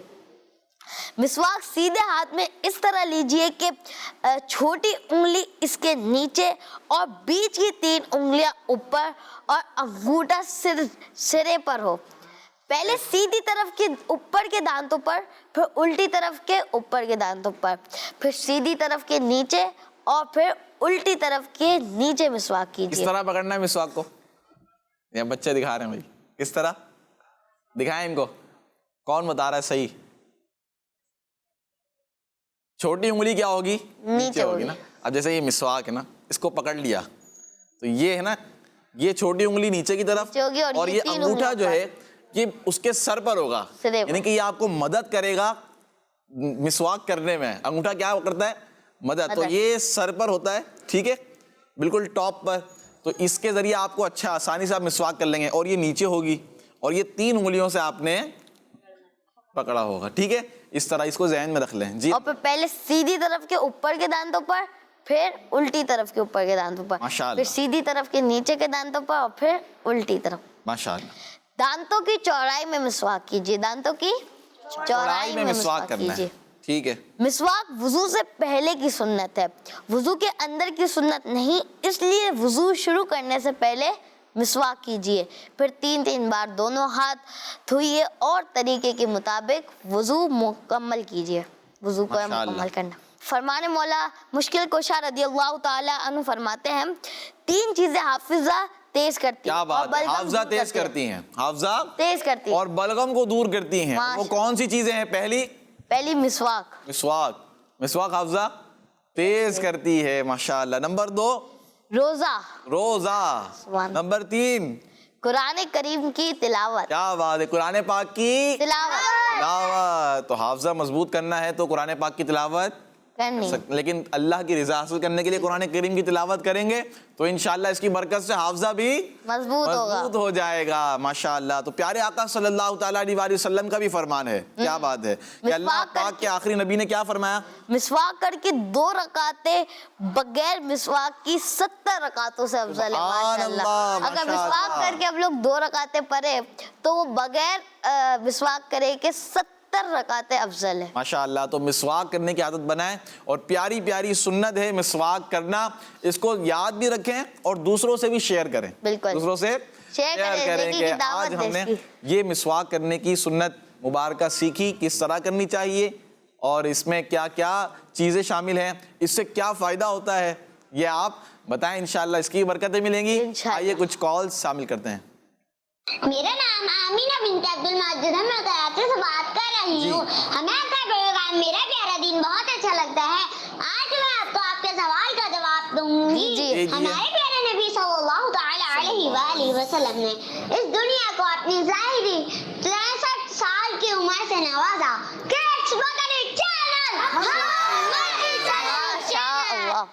مسواک سیدھے ہاتھ میں اس طرح لیجئے کہ چھوٹی انگلی اس کے نیچے اور بیچ کی 3 انگلیاں اوپر اور انگوٹھا سرے پر ہو. پہلے سیدھی طرف کے اوپر کے دانتوں پر، پھر الٹی طرف کے اوپر کے دانتوں پر، پھر سیدھی طرف کے نیچے اور پھر الٹی طرف کے نیچے مسواک کیجیے. کس طرح پکڑنا ہے مسواک کو؟ یہ بچے دکھا رہے ہیں بھائی. کس طرح دکھائیں ان کو؟ کون بتا رہا ہے صحیح؟ چھوٹی انگلی کیا ہوگی؟ نیچے ہوگی نا. اب جیسے یہ مسواک ہے نا، اس کو پکڑ لیا تو یہ ہے نا، یہ چھوٹی انگلی نیچے کی طرف اور یہ انگوٹھا جو ہے یہ اس کے سر پر ہوگا، یعنی کہ یہ آپ کو مدد کرے گا مسواک کرنے میں. انگوٹھا کیا کرتا ہے؟ مدد. تو یہ سر پر ہوتا ہے، ٹھیک ہے، بالکل ٹاپ پر. تو اس کے ذریعے آپ کو اچھا آسانی سے آپ مسواک کر لیں گے. اور یہ نیچے ہوگی اور یہ 3 انگلیوں سے آپ نے پکڑا ہوگا. ٹھیک ہے، اس طرح اس کو ذہن میں رکھ لیں. جی. اور پہلے سیدھی طرف کے اوپر کے دانتوں پر، پھر الٹی طرف کے اوپر کے دانتوں پر، پھر سیدھی طرف کے نیچے کے دانتوں پر اور پھر الٹی طرف. ماشاءاللہ. دانتوں کی چوڑائی میں مسواک کیجیے. دانتوں کی چوڑائی میں مسواک کرنا ہے. ٹھیک ہے. مسواک وضو سے پہلے کی سنت ہے، وضو کے اندر کی سنت نہیں. اس لیے وضو شروع کرنے سے پہلے مسواک کیجیے، پھر 3 بار دونوں ہاتھ دھوئیے اور طریقے کے مطابق وضو مکمل کیجیے. وضو کو مکمل کرنا. فرمان مولا مشکل کشا رضی اللہ تعالی عنہ فرماتے ہیں 3 چیزیں حافظہ تیز کرتی ہیں. کیا بات ہے. حافظہ تیز کرتی ہیں. حافظہ تیز کرتی ہیں اور بلغم کو دور کرتی ہیں. وہ کون سی چیزیں ہیں؟ پہلی مسواک. مسواک حافظہ تیز کرتی ہے. ماشاءاللہ. نمبر 2 روزہ. نمبر 3 قرآن کریم کی تلاوت. کیا بات ہے. قرآن پاک کی تلاوت. تو حافظہ مضبوط کرنا ہے تو قرآن پاک کی تلاوت کرنی، لیکن اللہ کی رضا حاصل کرنے کے لیے قرآن کریم کی تلاوت کریں گے تو انشاءاللہ اس کی برکت سے حافظہ بھی مضبوط ہو جائے گا. ماشاءاللہ. تو پیارے آقا صلی اللہ تعالیٰ علیہ وآلہ وسلم کا بھی فرمان ہے. کیا بات ہے کہ اللہ پاک کے آخری نبی نے کیا فرمایا؟ مسواک کر کے 2 رکعتیں بغیر مسواک کی 70 رکعتوں سے افضل ہے. ماشاءاللہ. اگر مسواک کر کے ہم لوگ 2 رکعتیں پڑھے تو وہ بغیر مسواک کرے کے 70 رکعتیں افضل ہے. ماشاءاللہ. تو مسواک کرنے کی عادت بنائیں اور پیاری پیاری سنت ہے مسواک کرنا. اس کو یاد بھی رکھیں اور دوسروں سے بھی شیئر کریں. بالکل. دوسروں سے شیئر کریں کہ آج ہم نے یہ مسواک کرنے کی سنت مبارکہ سیکھی، کس طرح کرنی چاہیے اور اس میں کیا کیا چیزیں شامل ہیں، اس سے کیا فائدہ ہوتا ہے، یہ آپ بتائیں. انشاءاللہ اس کی برکتیں ملیں گی. آئیے کچھ کالز شامل کرتے ہیں. میرا نام آمینہ بنت عبد المجید ہے، میں کراچی سے بات کر رہی ہوں. ہمیں آپ کا پروگرام میرا پیارا دین بہت اچھا لگتا ہے. آج میں آپ کو آپ کے سوال کا جواب دوں گی. ہمارے پیارے نبی صلی اللہ تعالی علیہ وآلہ وسلم نے اس دنیا کو اپنی ظاہری 63 سال کی عمر سے نوازا.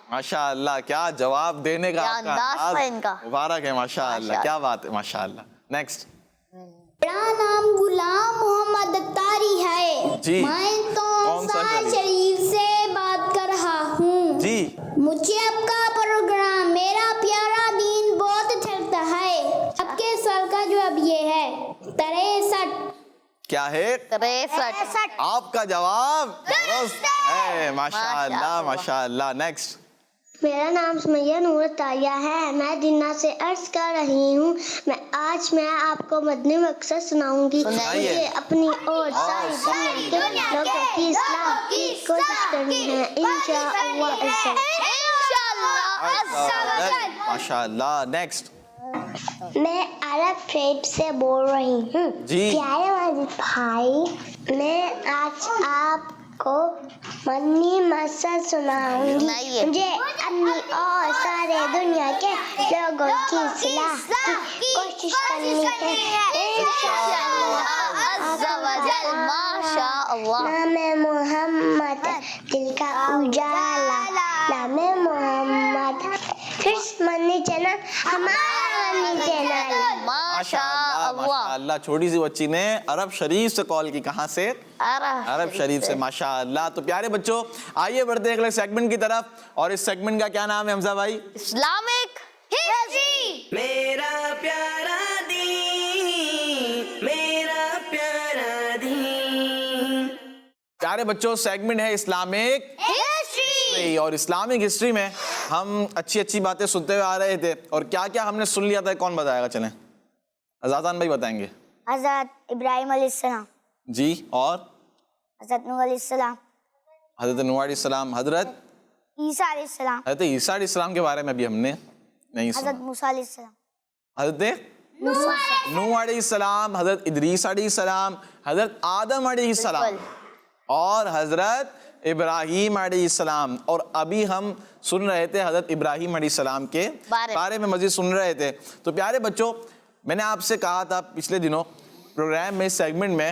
ماشاءاللہ. کیا جواب دینے کا مبارک ہے. ماشاءاللہ. کیا بات ہے. ماشاءاللہ. نیکسٹ. میرا نام غلام محمد اتاری ہے. جی. میں تو شریف سے بات کر رہا ہوں. جی. مجھے آپ کا پروگرام میرا پیارا دین بہت اچھا لگتا ہے. آپ کے سوال کا جواب یہ ہے 63. کیا ہے؟ 63. آپ کا جواب درست ہے. ماشاءاللہ. ماشاءاللہ. نیکسٹ. میرا نام سمیہ نور تالیہ ہے، میں جنہ سے عرض کر رہی ہوں۔ آج میں آپ کو مدنی مقصد سناؤں گی۔ سنائیے۔ مجھے اپنی اور ساری دنیا کے لوگوں کی اصلاح کی کوشش کرنی ہے، انشاءاللہ ماشاء اللہ۔ نیکسٹ۔ میں عرب فیب سے بول رہی ہوں۔ جی۔ پیارے والد بھائی، میں آج آپ کو مدنی مقصد سناؤں گی۔ سنائیے۔ مجھے اپنی اور سارے دنیا کے لوگوں کی اصلاح کی کوشش کرنی ہے، ماشاء اللہ۔ نام محمد دل کا اجالا، نام محمد۔ پھر منی چینل ہمارا منی چینل۔ ماشاء ماشاء اللہ۔ اللہ۔ چھوٹی سی بچی نے عرب شریف سے کال کی، کہاں سے؟ عرب شریف سے، ماشاء اللہ۔ تو پیارے بچوں، آئیے بڑھتے ہیں اگلے سیگمنٹ کی طرف، اور اس سیگمنٹ کا کیا نام ہے حمزہ بھائی؟ Islamic history. میرا پیارا دین، میرا پیارا دین۔ پیارے بچوں، سیگمنٹ ہے اسلامک ہسٹری، اور اسلامک ہسٹری میں ہم اچھی اچھی باتیں سنتے ہوئے آ رہے تھے، اور کیا کیا ہم نے سن لیا تھا، کون بتائے گا؟ چلیں آزادان بھائی بتائیں گے۔ حضرت ابراہیم علیہ السلام، جی، اور حضرت نوح علیہ السلام، حضرت نوح علیہ السلام، حضرت عیسیٰ علیہ السلام، حضرت عیسیٰ علیہ السلام کے بارے میں بھی ہم نے نہیں سنا۔ حضرت موسیٰ علیہ السلام، حضرت نوح علیہ السلام، حضرت ادریس علیہ السلام، حضرت آدم علیہ السلام، اور حضرت ابراہیم علیہ السلام، اور ابھی ہم سن رہے تھے حضرت ابراہیم علیہ السلام کے بارے میں مزید سن رہے تھے۔ تو پیارے بچوں، میں نے آپ سے کہا تھا پچھلے دنوں پروگرام میں، سیگمنٹ میں،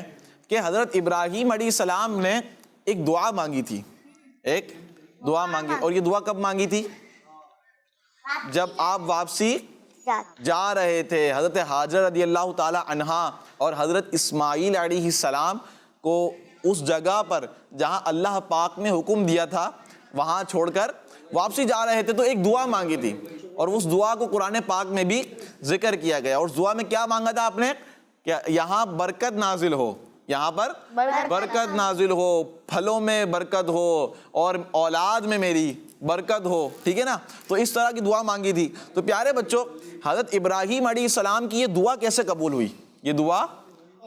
کہ حضرت ابراہیم علیہ السلام نے ایک دعا مانگی تھی، ایک دعا مانگی، اور یہ دعا کب مانگی تھی؟ جب آپ واپسی جا رہے تھے۔ حضرت حاجر رضی اللہ تعالی عنہا اور حضرت اسماعیل علیہ السلام کو اس جگہ پر جہاں اللہ پاک نے حکم دیا تھا وہاں چھوڑ کر واپسی جا رہے تھے، تو ایک دعا مانگی تھی، اور اس دعا کو قرآن پاک میں بھی ذکر کیا گیا۔ اور اس دعا میں کیا مانگا تھا آپ نے؟ کہ یہاں برکت نازل ہو، یہاں پر برکت نازل ہو، پھلوں میں برکت ہو، اور اولاد میں میری برکت ہو، ٹھیک ہے نا؟ تو اس طرح کی دعا مانگی تھی۔ تو پیارے بچوں، حضرت ابراہیم علیہ السلام کی یہ دعا کیسے قبول ہوئی؟ یہ دعا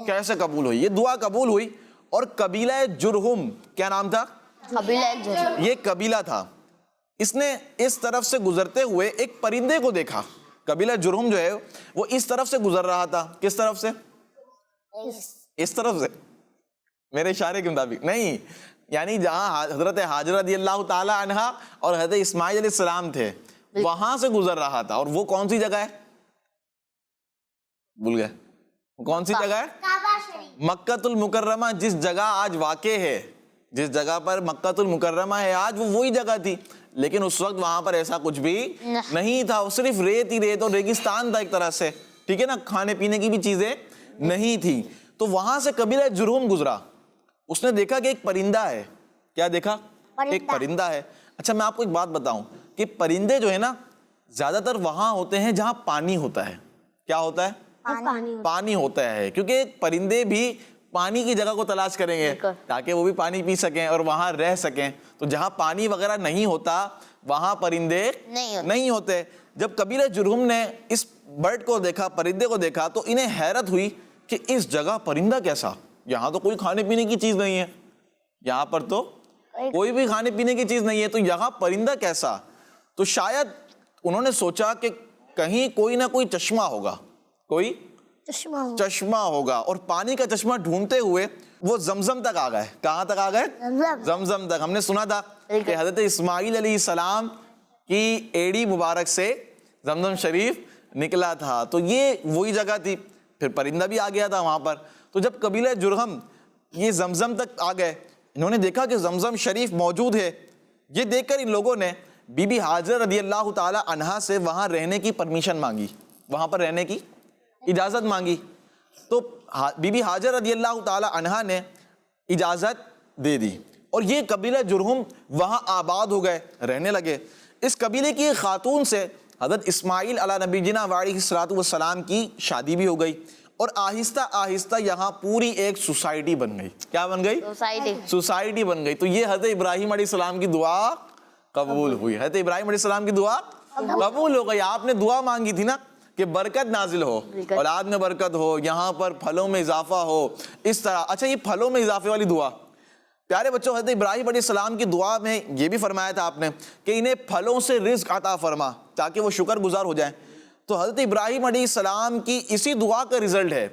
کیسے قبول ہوئی؟ یہ دعا قبول ہوئی، اور قبیلہ جرہم، کیا نام تھا؟ یہ قبیلہ تھا، اس نے اس طرف سے گزرتے ہوئے ایک پرندے کو دیکھا۔ قبیلہ جرہم جو ہے وہ اس طرف سے گزر رہا تھا، کس طرف سے؟ اس طرف سے، میرے اشارے کے مطابق نہیں، یعنی جہاں حضرت حاجر رضی اللہ تعالی عنہا اور حضرت اسماعیل علیہ السلام تھے وہاں سے گزر رہا تھا۔ اور وہ کون سی جگہ ہے؟ بھول گئے؟ کون سی جگہ ہے؟ مکۃ المکرمہ، جس جگہ آج واقع ہے، جس جگہ پر مکۃ المکرمہ ہے آج، وہ وہی جگہ تھی، لیکن اس وقت وہاں پر ایسا کچھ بھی نہیں تھا، وہ صرف ریت ہی ریت اور ریگستان تھا ایک طرح سے، ٹھیک ہے نا؟ کھانے پینے کی بھی چیزیں نہیں تھی۔ تو وہاں سے قبیلہ جرہم گزرا، اس نے دیکھا کہ ایک پرندہ ہے۔ کیا دیکھا؟ ایک پرندہ ہے۔ اچھا، میں آپ کو ایک بات بتاؤں کہ پرندے جو ہے نا زیادہ تر وہاں ہوتے ہیں جہاں پانی ہوتا ہے۔ کیا ہوتا ہے؟ پانی ہوتا ہے، کیونکہ پرندے بھی پانی کی جگہ کو تلاش کریں گے تاکہ وہ بھی پانی پی سکیں اور وہاں رہ سکیں۔ تو جہاں پانی وغیرہ نہیں ہوتا وہاں پرندے نہیں ہوتے۔ جب قبیلہ جرہم نے اس برڈ کو دیکھا، پرندے کو دیکھا، تو انہیں حیرت ہوئی کہ اس جگہ پرندہ کیسا؟ یہاں تو کوئی کھانے پینے کی چیز نہیں ہے، یہاں پر تو کوئی بھی کھانے پینے کی چیز نہیں ہے، تو یہاں پرندہ کیسا؟ تو شاید انہوں نے سوچا کہ کہیں کوئی نہ کوئی چشمہ ہوگا، کوئی چشمہ ہوگا، اور پانی کا چشمہ ڈھونڈتے ہوئے وہ زمزم تک آ گئے۔ کہاں تک آ گئے؟ زمزم تک۔ ہم نے سنا تھا کہ حضرت اسماعیل علیہ السلام کی ایڑی مبارک سے زمزم شریف نکلا تھا، تو یہ وہی جگہ تھی۔ پھر پرندہ بھی آ گیا تھا وہاں پر۔ تو جب قبیلہ جرہم یہ زمزم تک آ گئے، انہوں نے دیکھا کہ زمزم شریف موجود ہے۔ یہ دیکھ کر ان لوگوں نے بی بی حاجر رضی اللہ تعالی عنہا سے وہاں رہنے کی پرمیشن مانگی، وہاں پر رہنے کی اجازت مانگی۔ تو بی بی حاجر رضی اللہ تعالی عنہا نے اجازت دے دی، اور یہ قبیلہ جرہم وہاں آباد ہو گئے، رہنے لگے۔ اس قبیلے کی خاتون سے حضرت اسماعیل علی نبی جنا علیہ الصلوۃ والسلام کی شادی بھی ہو گئی، اور آہستہ آہستہ یہاں پوری ایک سوسائٹی بن گئی۔ کیا بن گئی؟ سوسائٹی بن گئی۔ تو یہ حضرت ابراہیم علیہ السلام کی دعا قبول ہوئی. حضرت ابراہیم علیہ السلام کی دعا قبول ہو گئی. آپ نے دعا مانگی تھی نا کہ برکت نازل ہو, اولاد میں برکت ہو, یہاں پر پھلوں میں اضافہ ہو, اس طرح. اچھا یہ پھلوں میں اضافے والی دعا, پیارے بچوں حضرت ابراہیم علیہ السلام کی دعا میں یہ بھی فرمایا تھا آپ نے کہ انہیں پھلوں سے رزق عطا فرما تاکہ وہ شکر گزار ہو جائیں. تو حضرت ابراہیم علیہ السلام کی اسی دعا کا رزلٹ ہے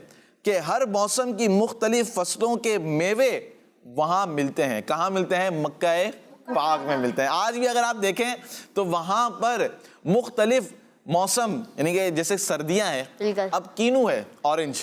کہ ہر موسم کی مختلف فصلوں کے میوے وہاں ملتے ہیں. کہاں ملتے ہیں؟ مکہ پاک میں ملتے ہیں. آج بھی اگر آپ دیکھیں تو وہاں پر مختلف موسم, یعنی کہ جیسے سردیاں ہیں, اب کینو ہے اورنج,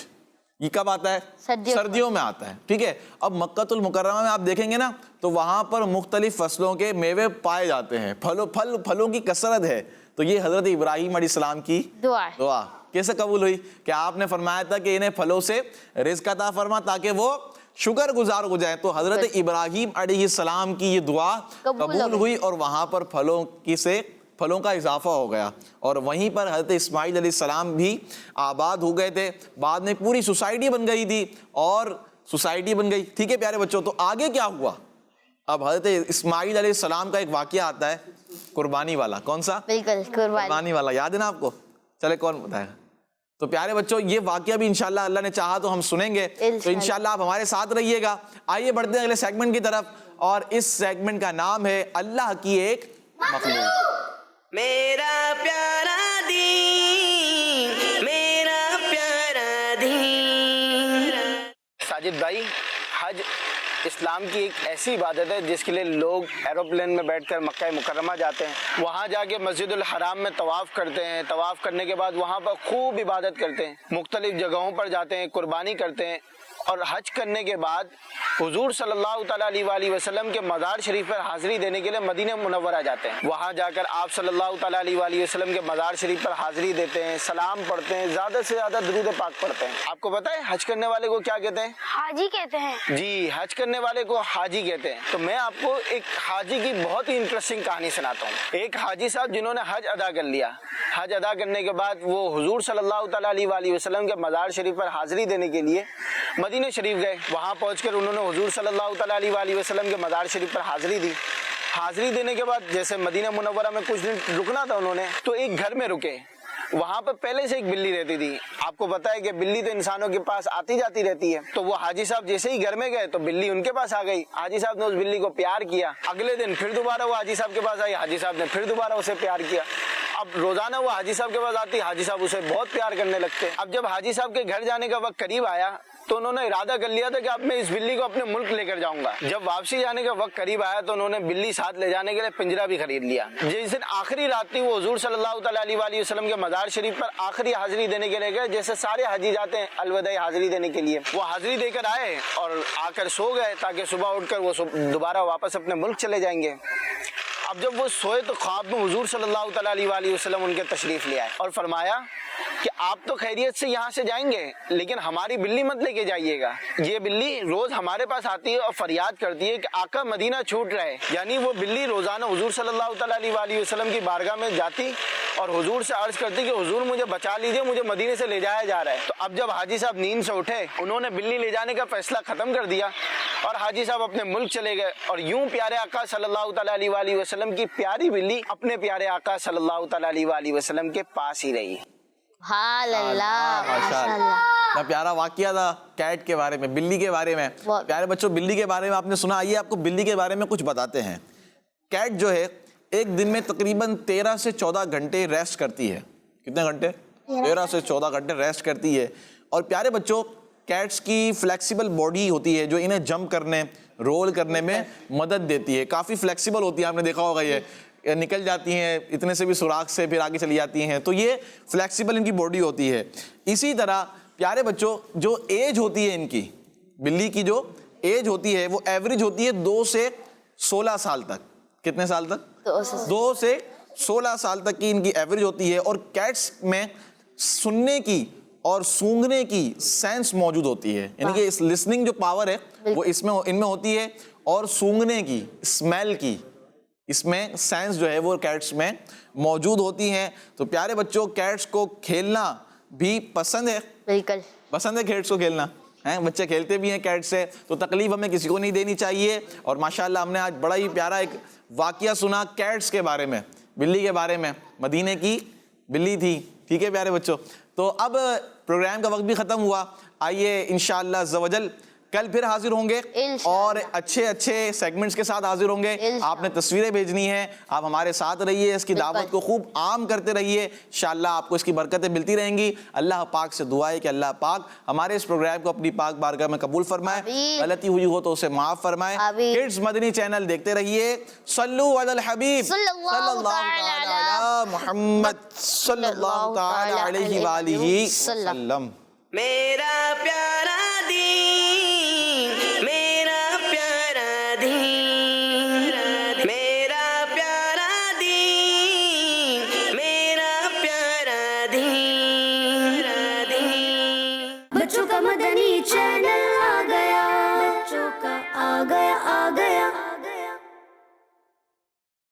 یہ کب آتا ہے؟ سردیوں میں آتا ہے. ٹھیک ہے, اب مکۃ المکرمہ میں آپ دیکھیں گے نا تو وہاں پر مختلف فصلوں کے میوے پائے جاتے ہیں, پھلوں کی کثرت ہے. تو یہ حضرت ابراہیم علیہ السلام کی دعا کیسے قبول ہوئی کہ آپ نے فرمایا تھا کہ انہیں پھلوں سے رزق عطا فرما تاکہ وہ شکر گزار ہو جائیں. تو حضرت ابراہیم علیہ السلام کی یہ دعا قبول ہوئی اور وہاں پر پھلوں کا اضافہ ہو گیا. اور وہیں پر حضرت اسماعیل علیہ السلام بھی آباد ہو گئے تھے. بعد میں پوری سوسائٹی بن گئی تھی اور سوسائٹی بن گئی. ٹھیک ہے پیارے بچوں, تو آگے کیا ہوا؟ اب حضرت اسماعیل علیہ السلام کا ایک واقعہ آتا ہے قربانی والا. کون سا؟ قربانی والا. یاد ہے نا آپ کو؟ چلے کون بتائے گا؟ تو پیارے بچوں یہ واقعہ بھی انشاءاللہ اللہ نے چاہا تو ہم سنیں گے. تو انشاءاللہ آپ ہمارے ساتھ رہیے گا. آئیے بڑھتے ہیں اگلے سیگمنٹ کی طرف, اور اس سیگمنٹ کا نام ہے اللہ کی ایک مخلوق. میرا پیارا دین, میرا پیارا دین. ساجد بھائی, حج اسلام کی ایک ایسی عبادت ہے جس کے لیے لوگ ایروپلین میں بیٹھ کر مکہ مکرمہ جاتے ہیں, وہاں جا کے مسجد الحرام میں طواف کرتے ہیں. طواف کرنے کے بعد وہاں پر خوب عبادت کرتے ہیں, مختلف جگہوں پر جاتے ہیں, قربانی کرتے ہیں. اور حج کرنے کے بعد حضور صلی اللہ تعالیٰ علیہ وآلہ وسلم کے مزار شریف پر حاضری دینے کے لیے مدینہ منورہ جاتے ہیں. وہاں جا کر آپ صلی اللہ تعالیٰ علیہ وآلہ وسلم کے مزار شریف پر حاضری دیتے ہیں, سلام پڑھتے ہیں, زیادہ سے زیادہ درود پاک پڑھتے ہیں. آپ کو پتہ ہے حج کرنے والے کو کیا کہتے ہیں؟ حاجی کہتے ہیں. جی, حج کرنے والے کو حاجی کہتے ہیں. تو میں آپ کو ایک حاجی کی بہت ہی انٹرسٹنگ کہانی سناتا ہوں. ایک حاجی صاحب جنہوں نے حج ادا کر لیا, حج ادا کرنے کے بعد وہ حضور صلی اللہ تعالیٰ علیہ وآلہ وسلم کے مزار شریف پر حاضری دینے کے لیے مدینہ شریف گئے. وہاں پہنچ کر انہوں نے حضور صلی اللہ تعالیٰ علیہ وآلہ وسلم کے مزار شریف پر حاضری دی. حاضری دینے کے بعد جیسے مدینہ منورہ میں کچھ دن رکنا تھا انہوں نے, تو ایک گھر میں رکے. وہاں پر پہلے سے ایک بلی رہتی تھی. آپ کو پتا ہے کہ بلی تو انسانوں کے پاس آتی جاتی رہتی ہے. تو وہ حاجی صاحب جیسے ہی گھر میں گئے تو بلی ان کے پاس آ گئی. حاجی صاحب نے اس بلی کو پیار کیا. اگلے دن پھر دوبارہ وہ حاجی صاحب کے پاس آئی, حاجی صاحب نے پھر دوبارہ اسے پیار کیا. اب روزانہ وہ حاجی صاحب کے پاس آتی, حاجی صاحب اسے بہت پیار کرنے لگتے. اب جب حاجی صاحب کے گھر جانے کا وقت قریب آیا تو انہوں نے ارادہ کر لیا تھا کہ اب میں اس بلی کو اپنے ملک لے کر جاؤں گا. جب واپسی جانے کا وقت قریب آیا تو انہوں نے بلی ساتھ لے جانے کے لیے پنجرا بھی خرید لیا. جس دن آخری رات تھی وہ حضور صلی اللہ تعالیٰ علیہ وآلہ وسلم کے مزار شریف پر آخری حاضری دینے کے لیے گئے. جیسے سارے حاجی جاتے ہیں الوداعی حاضری دینے کے لیے, وہ حاضری دے کر آئے اور آ کر سو گئے تاکہ صبح اٹھ کر وہ دوبارہ واپس اپنے ملک چلے جائیں گے. اب جب وہ سوئے تو خواب میں حضور صلی اللہ تعالیٰ علیہ وآلہ وسلم ان کے تشریف لے آئے اور فرمایا کہ آپ تو خیریت سے یہاں سے جائیں گے لیکن ہماری بلی مت لے کے جائیے گا. یہ بلی روز ہمارے پاس آتی ہے اور فریاد کرتی ہے کہ آقا مدینہ چھوٹ رہے. یعنی وہ بلی روزانہ حضور صلی اللہ تعالیٰ علیہ وآلہ وسلم کی بارگاہ میں جاتی اور حضور سے عرض کرتی کہ حضور مجھے بچا لیجیے, مجھے مدینے سے لے جایا جا رہا ہے. تو اب جب حاجی صاحب نیند سے اٹھے انہوں نے بلی لے جانے کا فیصلہ ختم کر دیا اور حاجی صاحب اپنے ملک چلے گئے. اور یوں پیارے آقا صلی اللہ تعالیٰ علیہ وآلہ وسلم کی پیاری بلی اپنے پیارے آقا صلی اللہ تعالیٰ علیہ وآلہ وسلم کے پاس ہی رہی. ماشاءاللہ, پیارا واقعہ تھا کیٹ کے بارے میں, بلی کے بارے میں. پیارے بچوں بلی کے بارے میں آپ نے سنا, آئیے آپ کو بلی کے بارے میں کچھ بتاتے ہیں. کیٹ جو ہے ایک دن میں تقریباً 13 سے 14 گھنٹے ریسٹ کرتی ہے. کتنے گھنٹے؟ 13 سے 14 گھنٹے ریسٹ کرتی ہے. اور پیارے بچوں کیٹس کی فلیکسیبل باڈی ہوتی ہے جو انہیں جمپ کرنے, رول کرنے میں مدد دیتی ہے. کافی فلیکسیبل ہوتی ہے, آپ نے دیکھا ہوگا یہ نکل جاتی ہیں اتنے سے بھی سوراخ سے, پھر آگے چلی جاتی ہیں. تو یہ فلیکسیبل ان کی باڈی ہوتی ہے. اسی طرح پیارے بچوں جو ایج ہوتی ہے ان کی, بلی کی جو ایج ہوتی ہے وہ ایوریج ہوتی ہے 2 سے 16 سال تک. کتنے سال تک؟ 2 سے 16 سال تک کی ان کی ایوریج ہوتی ہے. اور کیٹس میں سننے کی اور سونگھنے کی سینس موجود ہوتی ہے, یعنی کہ اس لسننگ جو پاور ہے وہ ان میں ہوتی ہے, اور سونگھنے کی, اسمیل کی, اس میں سینس جو ہے وہ کیٹس میں موجود ہوتی ہیں. تو پیارے بچوں کیٹس کو کھیلنا بھی پسند ہے. بالکل پسند ہے کیٹس کو کھیلنا. ہیں, بچے کھیلتے بھی ہیں کیٹ سے, تو تکلیف ہمیں کسی کو نہیں دینی چاہیے. اور ماشاءاللہ ہم نے آج بڑا ہی پیارا ایک واقعہ سنا کیٹس کے بارے میں, بلی کے بارے میں, مدینے کی بلی تھی. ٹھیک ہے پیارے بچوں, تو اب پروگرام کا وقت بھی ختم ہوا. آئیے انشاءاللہ عز و جل کل پھر حاضر ہوں گے اور اچھے اچھے سیگمنٹس کے ساتھ حاضر ہوں گے. آپ نے تصویریں بھیجنی ہیں, آپ ہمارے ساتھ رہیے, اس کی دعوت کو خوب عام کرتے رہیے, انشاءاللہ آپ کو اس کی برکتیں ملتی رہیں گی. اللہ پاک سے دعا ہے کہ اللہ پاک ہمارے اس پروگرام کو اپنی پاک بارگاہ میں قبول فرمائے, غلطی ہوئی ہو تو اسے معاف فرمائے. کڈز مدنی چینل دیکھتے رہیے. صلو علی الحبیب صلی اللہ تعالی علی محمد صلی اللہ تعالی علیہ وآلہ وسلم. میرا پیارا